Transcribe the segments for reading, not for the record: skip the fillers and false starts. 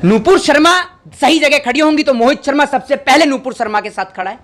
नूपुर शर्मा सही जगह खड़ी होंगी तो मोहित शर्मा सबसे पहले नूपुर शर्मा के साथ खड़ा है,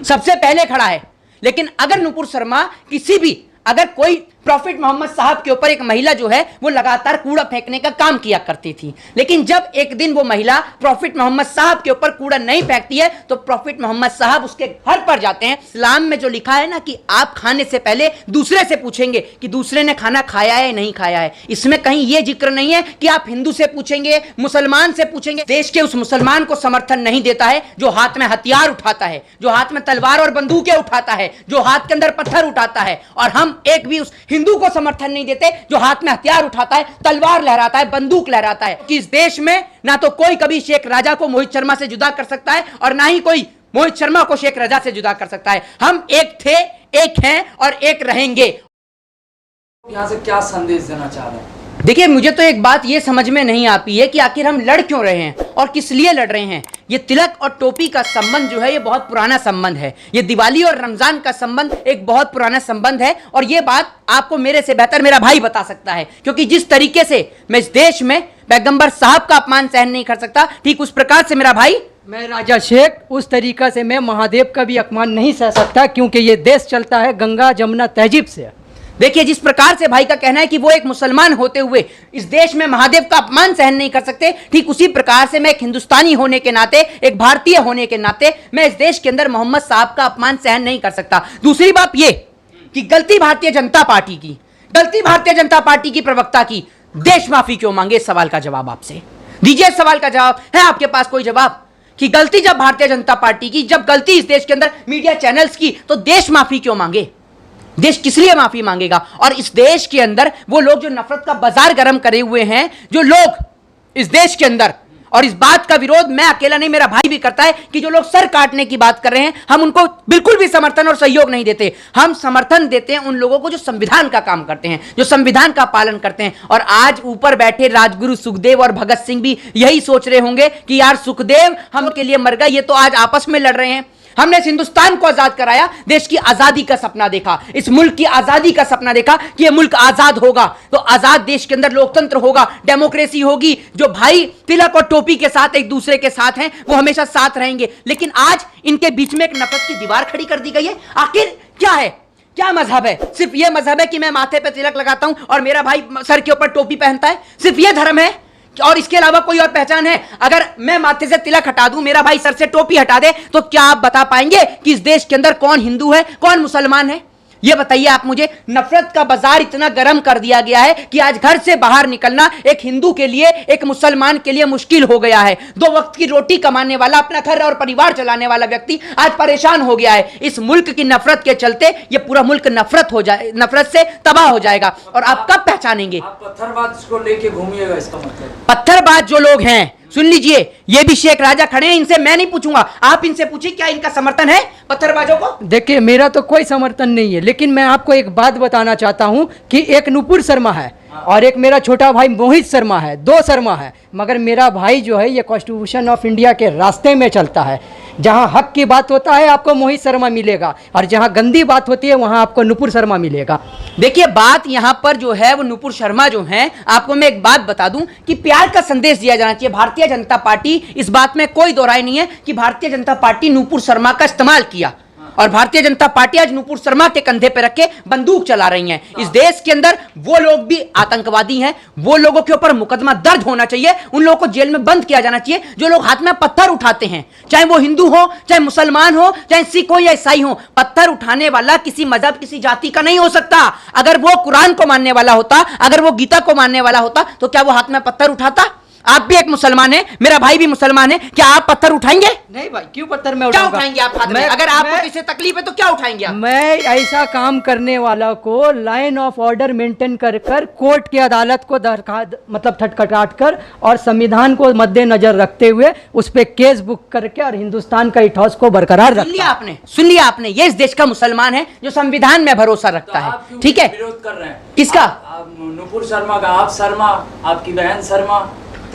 सबसे पहले खड़ा है। लेकिन अगर नूपुर शर्मा किसी भी, अगर कोई प्रॉफिट मोहम्मद साहब के ऊपर एक महिला जो है वो लगातार कूड़ा फेंकने का काम किया करती थी, लेकिन जब एक दिन वो महिला प्रॉफिट मोहम्मद साहब के ऊपर कूड़ा नहीं फेंकती है तो प्रॉफिट मोहम्मद साहब उसके घर पर जाते हैं। इस्लाम में जो लिखा है ना कि आप खाने से पहले दूसरे से पूछेंगे कि दूसरे ने खाना खाया है नहीं खाया है, इसमें कहीं यह जिक्र नहीं है कि आप हिंदू से पूछेंगे, मुसलमान से पूछेंगे। देश के उस मुसलमान को समर्थन नहीं देता है जो हाथ में हथियार उठाता है, जो हाथ में तलवार और बंदूकें उठाता है, जो हाथ के अंदर पत्थर उठाता है। और हम एक भी उस हिंदू को समर्थन नहीं देते जो हाथ में हथियार उठाता है, तलवार लहराता है, बंदूक लहराता है। कि इस देश में ना तो कोई कभी शेख राजा को मोहित शर्मा से जुदा कर सकता है और ना ही कोई मोहित शर्मा को शेख राजा से जुदा कर सकता है। हम एक थे, एक हैं और एक रहेंगे। यहां से क्या संदेश देना चाह रहे हैं? देखिए, मुझे तो एक बात ये समझ में नहीं आती है कि आखिर हम लड़ क्यों रहे हैं और किस लिए लड़ रहे हैं। ये तिलक और टोपी का संबंध जो है ये बहुत पुराना संबंध है। ये दिवाली और रमजान का संबंध एक बहुत पुराना संबंध है और ये बात आपको मेरे से बेहतर मेरा भाई बता सकता है, क्योंकि जिस तरीके से मैं इस देश में पैगंबर साहब का अपमान सहन नहीं कर सकता, ठीक उस प्रकार से मेरा भाई, मैं राजा शेख उस तरीका से मैं महादेव का भी अपमान नहीं सह सकता, क्योंकि ये देश चलता है गंगा जमुना तहजीब से। देखिए, जिस प्रकार से भाई का कहना है कि वो एक मुसलमान होते हुए इस देश में महादेव का अपमान सहन नहीं कर सकते, ठीक उसी प्रकार से मैं एक हिंदुस्तानी होने के नाते, एक भारतीय होने के नाते मैं इस देश के अंदर मोहम्मद साहब का अपमान सहन नहीं कर सकता। दूसरी बात ये कि गलती भारतीय जनता पार्टी की, गलती भारतीय जनता पार्टी की प्रवक्ता की, देश माफी क्यों मांगे? इस सवाल का जवाब आपसे दीजिए। इस सवाल का जवाब है आपके पास कोई जवाब कि गलती जब भारतीय जनता पार्टी की, जब गलती इस देश के अंदर मीडिया चैनल्स की, तो देश माफी क्यों मांगे? देश किस लिए माफी मांगेगा? और इस देश के अंदर वो लोग जो नफरत का बाजार गर्म करे हुए हैं, जो लोग इस देश के अंदर, और इस बात का विरोध मैं अकेला नहीं, मेरा भाई भी करता है कि जो लोग सर काटने की बात कर रहे हैं, हम उनको बिल्कुल भी समर्थन और सहयोग नहीं देते। हम समर्थन देते हैं उन लोगों को जो संविधान का काम करते हैं, जो संविधान का पालन करते हैं। और आज ऊपर बैठे राजगुरु सुखदेव और भगत सिंह भी यही सोच रहे होंगे कि यार सुखदेव हम के लिए मर गए, ये तो आज आपस में लड़ रहे हैं। हमने इस हिंदुस्तान को आजाद कराया, देश की आजादी का सपना देखा, इस मुल्क की आजादी का सपना देखा कि यह मुल्क आजाद होगा तो आजाद देश के अंदर लोकतंत्र होगा, डेमोक्रेसी होगी। जो भाई तिलक और टोपी के साथ एक दूसरे के साथ हैं वो हमेशा साथ रहेंगे। लेकिन आज इनके बीच में एक नफरत की दीवार खड़ी कर दी गई है। आखिर क्या है? क्या मजहब है? सिर्फ यह मजहब है कि मैं माथे पे तिलक लगाता हूं और मेरा भाई सर के ऊपर टोपी पहनता है? सिर्फ यह धर्म है और इसके अलावा कोई और पहचान है? अगर मैं माथे से तिलक हटा दूं, मेरा भाई सर से टोपी हटा दे, तो क्या आप बता पाएंगे कि इस देश के अंदर कौन हिंदू है, कौन मुसलमान है? ये बताइए आप मुझे। नफरत का बाजार इतना गर्म कर दिया गया है कि आज घर से बाहर निकलना एक हिंदू के लिए, एक मुसलमान के लिए मुश्किल हो गया है। 2 वक्त की रोटी कमाने वाला, अपना घर और परिवार चलाने वाला व्यक्ति आज परेशान हो गया है। इस मुल्क की नफरत के चलते ये पूरा मुल्क नफरत से तबाह हो जाएगा। और आप कब पहचानेंगे? आप पत्थरबाज को लेके घूमिएगा, इसका मतलब पत्थरबाज जो लोग हैं, सुन लीजिए, ये भी शेख राजा खड़े हैं, इनसे मैं नहीं पूछूंगा, आप इनसे पूछिए क्या इनका समर्थन है पत्थरबाजों को? देखिए, मेरा तो कोई समर्थन नहीं है, लेकिन मैं आपको एक बात बताना चाहता हूं कि एक नूपुर शर्मा है और एक मेरा छोटा भाई मोहित शर्मा है, 2 शर्मा है। मगर मेरा भाई जो है ये कॉन्स्टिट्यूशन ऑफ इंडिया के रास्ते में चलता है। जहां हक की बात होता है आपको मोहित शर्मा मिलेगा और जहां गंदी बात होती है वहां आपको नूपुर शर्मा मिलेगा। देखिए, बात यहां पर जो है वो नूपुर शर्मा जो हैं, आपको मैं एक बात बता दूं कि प्यार का संदेश दिया जाना चाहिए। भारतीय जनता पार्टी, इस बात में कोई दो राय नहीं है कि भारतीय जनता पार्टी नूपुर शर्मा का इस्तेमाल किया और भारतीय जनता पार्टी आज नूपुर शर्मा के कंधे पे रख के बंदूक चला रही है। इस देश के अंदर वो लोग भी आतंकवादी हैं, वो लोगों के ऊपर मुकदमा दर्ज होना चाहिए, उन लोगों को जेल में बंद किया जाना चाहिए जो लोग हाथ में पत्थर उठाते हैं, चाहे वो हिंदू हो, चाहे मुसलमान हो, चाहे सिख हो या ईसाई हो। पत्थर उठाने वाला किसी मजहब, किसी जाति का नहीं हो सकता। अगर वो कुरान को मानने वाला होता, अगर वो गीता को मानने वाला होता तो क्या वो हाथ में पत्थर उठाता? आप भी एक मुसलमान है, मेरा भाई भी मुसलमान है, क्या आप पत्थर उठाएंगे? नहीं भाई, क्यों पत्थर में क्या उठाएंगे आप हाथ में? अगर आपको किसी तकलीफ है तो क्या उठाएंगे आप? मैं ऐसा काम करने वाला को लाइन ऑफ ऑर्डर मेंटेन कर कोर्ट की अदालत को मतलब खटखटाट कर और संविधान को मद्देनजर रखते हुए उस पर केस बुक करके और हिंदुस्तान का इतिहास को बरकरार रखा। सुन लिया आपने, ये इस देश का मुसलमान है जो संविधान में भरोसा रखता है। ठीक है, विरोध कर रहे हैं किसका? नूपुर शर्मा का। आप शर्मा, आपकी बहन शर्मा।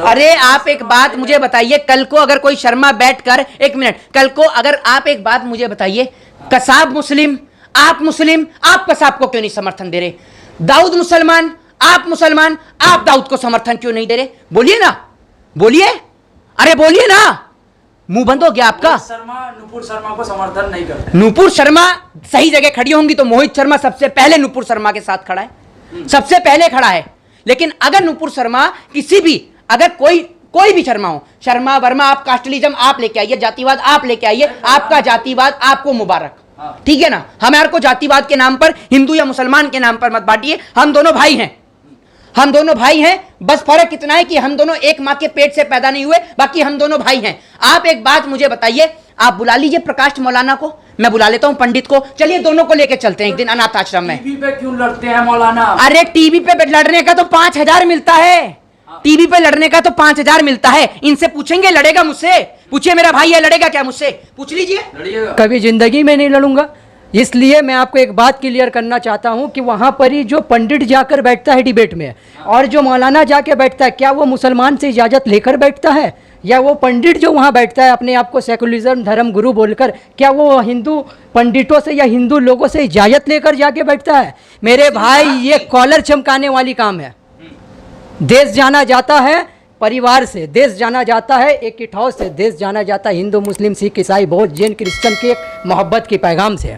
अरे आप एक बात मुझे बताइए, कल को अगर कोई शर्मा बैठकर, एक मिनट, कल को अगर आप एक बात मुझे बताइए, कसाब मुस्लिम, आप कसाब को क्यों नहीं समर्थन दे रहे? दाऊद मुसलमान, आप दाऊद को समर्थन क्यों नहीं दे रहे? बोलिए ना, बोलिए। अरे बोलिए ना, मुंह बंद हो गया आपका। मोहित शर्मा नुपुर शर्मा को समर्थन नहीं करते। नुपुर शर्मा सही जगह खड़ी होंगी तो मोहित शर्मा सबसे पहले नुपुर शर्मा के साथ खड़ा है, सबसे पहले खड़ा है। लेकिन अगर नुपुर शर्मा किसी भी, अगर कोई भी शर्मा हो, शर्मा वर्मा, आप कास्टलिज्म आप लेके आइए, जातिवाद आप लेके आइए, आपका जातिवाद आपको मुबारक, ठीक है ना। हमारे को जातिवाद के नाम पर, हिंदू या मुसलमान के नाम पर मत बांटिए। हम दोनों भाई हैं, हम दोनों भाई हैं। बस फर्क इतना है कि हम दोनों एक मां के पेट से पैदा नहीं हुए, बाकी हम दोनों भाई हैं। आप एक बात मुझे बताइए, आप बुला लीजिए प्रकाश मौलाना को, मैं बुला लेता हूं पंडित को, चलिए दोनों को लेके चलते हैं एक दिन अनाथ आश्रम में। टीवी पे क्यों लड़ते हैं मौलाना? अरे टीवी पे लड़ने का तो 5,000 मिलता है, टीवी पे लड़ने का तो 5,000 मिलता है। इनसे पूछेंगे, लड़ेगा मुझसे? पूछिए, मेरा भाई है, लड़ेगा क्या मुझसे? पूछ लीजिए। लड़िएगा। कभी जिंदगी में नहीं लड़ूंगा। इसलिए मैं आपको एक बात क्लियर करना चाहता हूं कि वहां पर ही जो पंडित जाकर बैठता है डिबेट में और जो मौलाना जाके बैठता है, क्या वो मुसलमान से इजाज़त लेकर बैठता है, या वो पंडित जो वहाँ बैठता है अपने आप को सेकुलरिज्म धर्म गुरु बोलकर, क्या वो हिंदू पंडितों से या हिंदू लोगों से इजाज़त लेकर जाके बैठता है? मेरे भाई, ये कॉलर चमकाने वाली काम है। देश जाना जाता है परिवार से, देश जाना जाता है एक इठाव से, देश जाना जाता है हिंदू मुस्लिम सिख ईसाई बौद्ध जैन क्रिश्चियन के मोहब्बत के पैगाम से।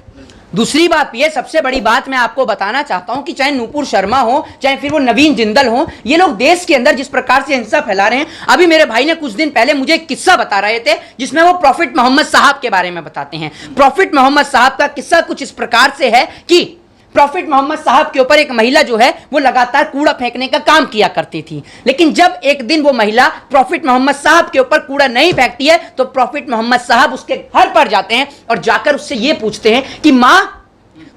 दूसरी बात, ये सबसे बड़ी बात मैं आपको बताना चाहता हूं कि चाहे नुपुर शर्मा हो, चाहे फिर वो नवीन जिंदल हो, ये लोग देश के अंदर जिस प्रकार से हिंसा फैला रहे हैं। अभी मेरे भाई ने कुछ दिन पहले मुझे एक किस्सा बता रहे थे जिसमें वो प्रॉफिट मोहम्मद साहब के बारे में बताते हैं। प्रॉफिट मोहम्मद साहब का किस्सा कुछ इस प्रकार से है कि प्रॉफिट मोहम्मद साहब के ऊपर एक महिला जो है वो लगातार कूड़ा फेंकने का काम किया करती थी, लेकिन जब एक दिन वो महिला प्रॉफिट मोहम्मद साहब के ऊपर कूड़ा नहीं फेंकती है तो प्रॉफिट मोहम्मद साहब उसके घर पर जाते हैं और जाकर उससे ये पूछते हैं कि माँ,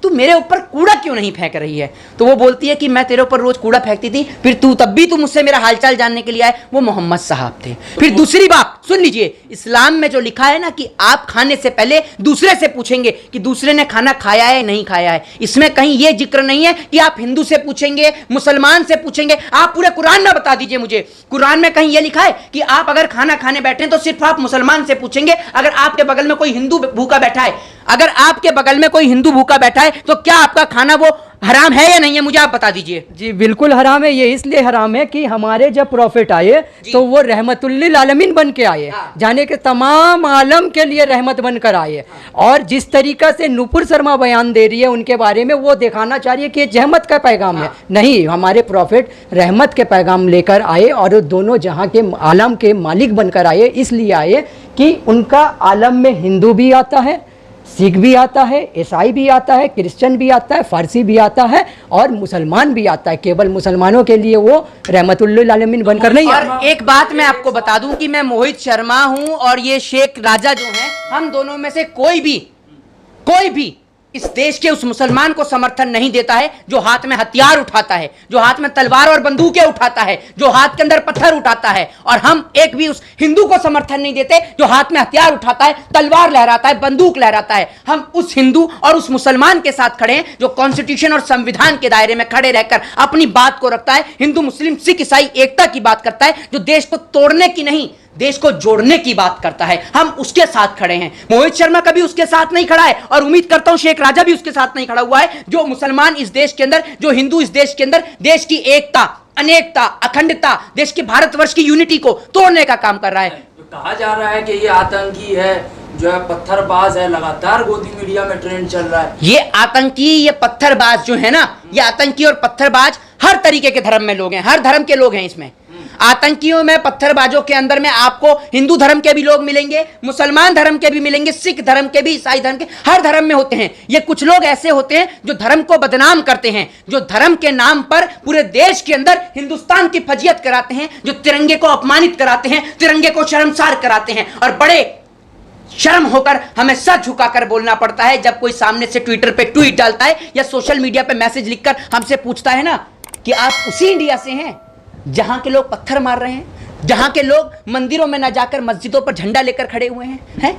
तू मेरे ऊपर कूड़ा क्यों नहीं फेंक रही है? तो वो बोलती है कि मैं तेरे ऊपर रोज कूड़ा फेंकती थी, फिर तब भी तू मुझसे मेरा हालचाल जानने के लिए आए। वो मोहम्मद साहब थे। फिर दूसरी बात सुन लीजिए, इस्लाम में जो लिखा है ना कि आप खाने से पहले दूसरे से पूछेंगे कि दूसरे ने खाना खाया है नहीं खाया है, इसमें कहीं यह जिक्र नहीं है कि आप हिंदू से पूछेंगे, मुसलमान से पूछेंगे। आप पूरे कुरान में बता दीजिए मुझे, कुरान में कहीं यह लिखा है कि आप अगर खाना खाने बैठे तो सिर्फ आप मुसलमान से पूछेंगे? अगर आपके बगल में कोई हिंदू भूखा बैठा है, अगर आपके बगल में कोई हिंदू भूखा बैठा है तो क्या आपका खाना वो हराम है या नहीं है? मुझे आप बता दीजिए। जी बिल्कुल हराम है। ये इसलिए हराम है कि हमारे जब प्रॉफिट आए तो वो रहमतुल्लिल आलमीन बन के आए, जाने के तमाम आलम के लिए रहमत बनकर आए। और जिस तरीका से नुपुर शर्मा बयान दे रही है उनके बारे में, वो दिखाना चाह रही है कि ये जहमत का पैगाम है। नहीं, हमारे प्रॉफिट रहमत के पैगाम लेकर आए और दोनों जहाँ के आलम के मालिक बनकर आए। इसलिए आए कि उनका आलम में हिंदू भी आता है, सिख भी आता है, ईसाई भी आता है, क्रिश्चियन भी आता है, फारसी भी आता है और मुसलमान भी आता है। केवल मुसलमानों के लिए वो रहमतुल्लिल आलमीन बनकर नहीं आया। और एक बात मैं आपको बता दूं कि मैं मोहित शर्मा हूं और ये शेख राजा जो हैं, हम दोनों में से कोई भी इस देश के उस मुसलमान को समर्थन नहीं देता है जो हाथ में हथियार उठाता है, जो हाथ में तलवार और बंदूकें उठाता है, जो हाथ के अंदर पत्थर उठाता है। और हम एक भी उस हिंदू को समर्थन नहीं देते जो हाथ में हथियार उठाता है, तलवार लहराता है, बंदूक लहराता है। हम उस हिंदू और उस मुसलमान के साथ खड़े हैं जो कॉन्स्टिट्यूशन और संविधान के दायरे में खड़े रहकर अपनी बात को रखता है। हिंदू मुस्लिम सिख ईसाई एकता की बात करता है, जो देश को तोड़ने की नहीं, देश को जोड़ने की बात करता है। हम उसके साथ खड़े हैं। मोहित शर्मा कभी उसके साथ नहीं खड़ा है और उम्मीद करता हूं शेख राजा भी उसके साथ नहीं खड़ा हुआ है। जो मुसलमान इस देश के अंदर, जो हिंदू इस देश के अंदर देश की एकता, अनेकता, अखंडता, देश के भारतवर्ष की यूनिटी को तोड़ने का काम कर रहा है। तो कहा जा रहा है कि ये आतंकी है, जो है पत्थरबाज है, लगातार गोदी मीडिया में ट्रेंड चल रहा है। ये आतंकी, ये पत्थरबाज जो है ना, ये आतंकी और पत्थरबाज हर तरीके के धर्म में लोग हैं, हर धर्म के लोग हैं इसमें। आतंकियों में, पत्थरबाजों के अंदर में आपको हिंदू धर्म के भी लोग मिलेंगे, मुसलमान धर्म के भी मिलेंगे, सिख धर्म के भी, ईसाई धर्म के, हर धर्म में होते हैं। ये कुछ लोग ऐसे होते हैं जो धर्म को बदनाम करते हैं, जो धर्म के नाम पर पूरे देश के अंदर हिंदुस्तान की फजीयत कराते हैं, जो तिरंगे को अपमानित कराते हैं, तिरंगे को शर्मसार कराते हैं। और बड़े शर्म होकर हमें सर झुकाकर बोलना पड़ता है जब कोई सामने से ट्विटर पे ट्वीट डालता है या सोशल मीडिया पे मैसेज लिखकर हमसे पूछता है ना कि आप उसी इंडिया से हैं जहां के लोग पत्थर मार रहे हैं, जहां के लोग मंदिरों में ना जाकर मस्जिदों पर झंडा लेकर खड़े हुए हैं।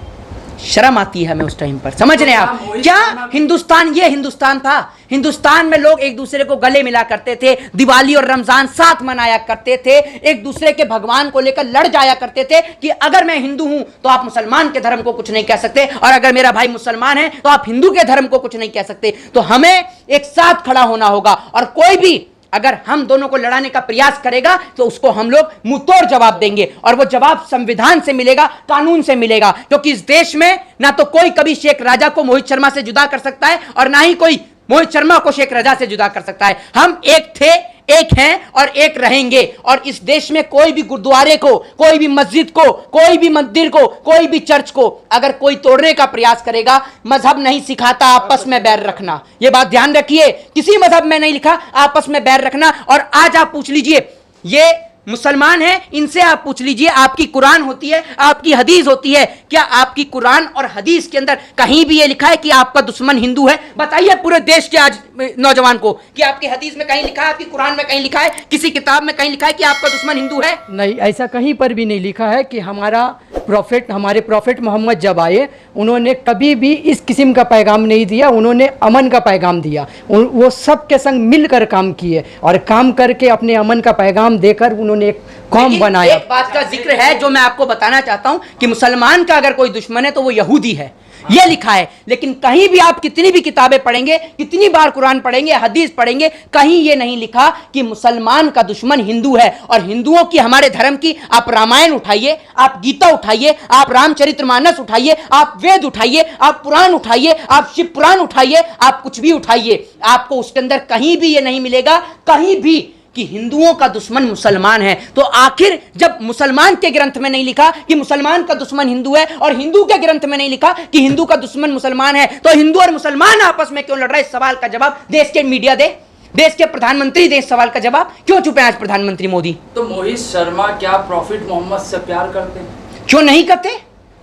शर्म आती है हमें उस टाइम पर। समझ रहे हैं आप? क्या हिंदुस्तान ये हिंदुस्तान था? हिंदुस्तान में लोग एक दूसरे को गले मिला करते थे, दिवाली और रमजान साथ मनाया करते थे, एक दूसरे के भगवान को लेकर लड़ जाया करते थे कि अगर मैं हिंदू हूं तो आप मुसलमान के धर्म को कुछ नहीं कह सकते, और अगर मेरा भाई मुसलमान है तो आप हिंदू के धर्म को कुछ नहीं कह सकते। तो हमें एक साथ खड़ा होना होगा। और कोई भी अगर हम दोनों को लड़ाने का प्रयास करेगा तो उसको हम लोग मुंह तोड़ जवाब देंगे, और वो जवाब संविधान से मिलेगा, कानून से मिलेगा। क्योंकि इस देश में ना तो कोई कभी शेख राजा को मोहित शर्मा से जुदा कर सकता है और ना ही कोई मोहित शर्मा को शेख राजा से जुदा कर सकता है। हम एक थे, एक हैं और एक रहेंगे। और इस देश में कोई भी गुरुद्वारे को, कोई भी मस्जिद को, कोई भी मंदिर को, कोई भी चर्च को अगर कोई तोड़ने का प्रयास करेगा, मजहब नहीं सिखाता आपस में बैर रखना। यह बात ध्यान रखिए, किसी मजहब में नहीं लिखा आपस में बैर रखना। और आज आप पूछ लीजिए, ये मुसलमान हैं, इनसे आप पूछ लीजिए, आपकी कुरान होती है, आपकी हदीस होती है, क्या आपकी कुरान और हदीस के अंदर कहीं भी ये लिखा है कि आपका दुश्मन हिंदू है? बताइए पूरे देश के आज नौजवान को कि आपकी हदीस में कहीं लिखा है, आपकी कुरान में कहीं लिखा है, किसी किताब में कहीं लिखा है कि आपका दुश्मन हिंदू है? नहीं, ऐसा कहीं पर भी नहीं लिखा है कि हमारे प्रॉफिट मोहम्मद जब आए उन्होंने कभी भी इस किस्म का पैगाम नहीं दिया। उन्होंने अमन का पैगाम दिया। वो सब के संग मिलकर काम किए और काम करके अपने अमन का पैगाम देकर उन्होंने एक कौम बनाया। एक बात का जिक्र है जो मैं आपको बताना चाहता हूं कि मुसलमान का अगर कोई दुश्मन है तो वो यहूदी है, ये लिखा है। लेकिन कहीं भी आप कितनी भी किताबें पढ़ेंगे, कितनी बार कुरान पढ़ेंगे, हदीस पढ़ेंगे, कहीं ये नहीं लिखा कि मुसलमान का दुश्मन हिंदू है। और हिंदुओं की, हमारे धर्म की, आप रामायण उठाइए, आप गीता उठाइए, आप रामचरितमानस उठाइए, आप वेद उठाइए, आप पुराण उठाइए, आप शिव पुराण उठाइए, आप कुछ भी उठाइए, आपको उसके अंदर कहीं भी ये नहीं मिलेगा, कहीं भी, कि हिंदुओं का दुश्मन मुसलमान है। तो आखिर जब मुसलमान के ग्रंथ में नहीं लिखा कि मुसलमान का दुश्मन हिंदू है और हिंदू के ग्रंथ में नहीं लिखा कि हिंदू का दुश्मन मुसलमान है, तो हिंदू और मुसलमान आपस में क्यों लड़ रहे? इस सवाल का जवाब देश के मीडिया दे, देश के प्रधानमंत्री दे। इस सवाल का जवाब क्यों चुप हैं आज प्रधानमंत्री मोदी? तो मोहित शर्मा क्या प्रॉफिट मोहम्मद से प्यार करते हैं? क्यों नहीं करते?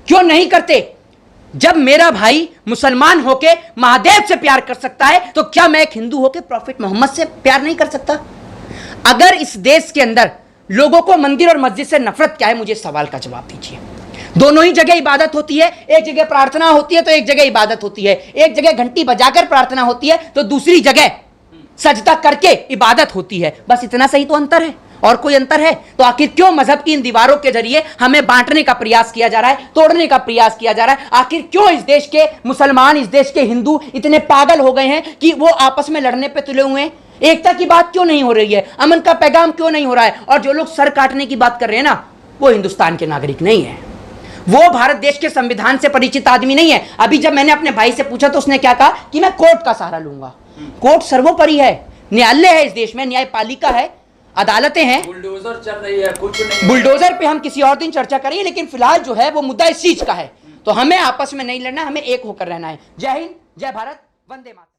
क्यों नहीं करते? जब मेरा भाई मुसलमान होके महादेव से प्यार कर सकता है तो क्या मैं एक हिंदू होके प्रॉफिट मोहम्मद से प्यार नहीं कर सकता? अगर इस देश के अंदर लोगों को मंदिर और मस्जिद से नफरत क्या है, मुझे सवाल का जवाब दीजिए। दोनों ही जगह इबादत होती है, एक जगह प्रार्थना होती है तो एक जगह इबादत होती है, एक जगह घंटी बजाकर प्रार्थना होती है तो दूसरी जगह सजदा करके इबादत होती है। बस इतना सही तो अंतर है, और कोई अंतर है? तो आखिर क्यों मजहब की इन दीवारों के जरिए हमें बांटने का प्रयास किया जा रहा है, तोड़ने का प्रयास किया जा रहा है? आखिर क्यों इस देश के मुसलमान, इस देश के हिंदू इतने पागल हो गए हैं कि वो आपस में लड़ने पे तुले हुए हैं? एकता की बात क्यों नहीं हो रही है? अमन का पैगाम क्यों नहीं हो रहा है? और जो लोग सर काटने की बात कर रहे हैं ना, वो हिंदुस्तान के नागरिक नहीं है, वो भारत देश के संविधान से परिचित आदमी नहीं है। अभी जब मैंने अपने भाई से पूछा तो उसने क्या कहा कि मैं कोर्ट का सहारा लूंगा। कोर्ट सर्वोपरि है, न्यायालय है इस देश में, न्यायपालिका है, अदालतें हैं। बुलडोजर चल रही है, कुछ नहीं। बुलडोजर पे हम किसी और दिन चर्चा करेंगे, लेकिन फिलहाल जो है वो मुद्दा इस चीज का है। तो हमें आपस में नहीं लड़ना, हमें एक होकर रहना है। जय हिंद, जय भारत, वंदे मातरम।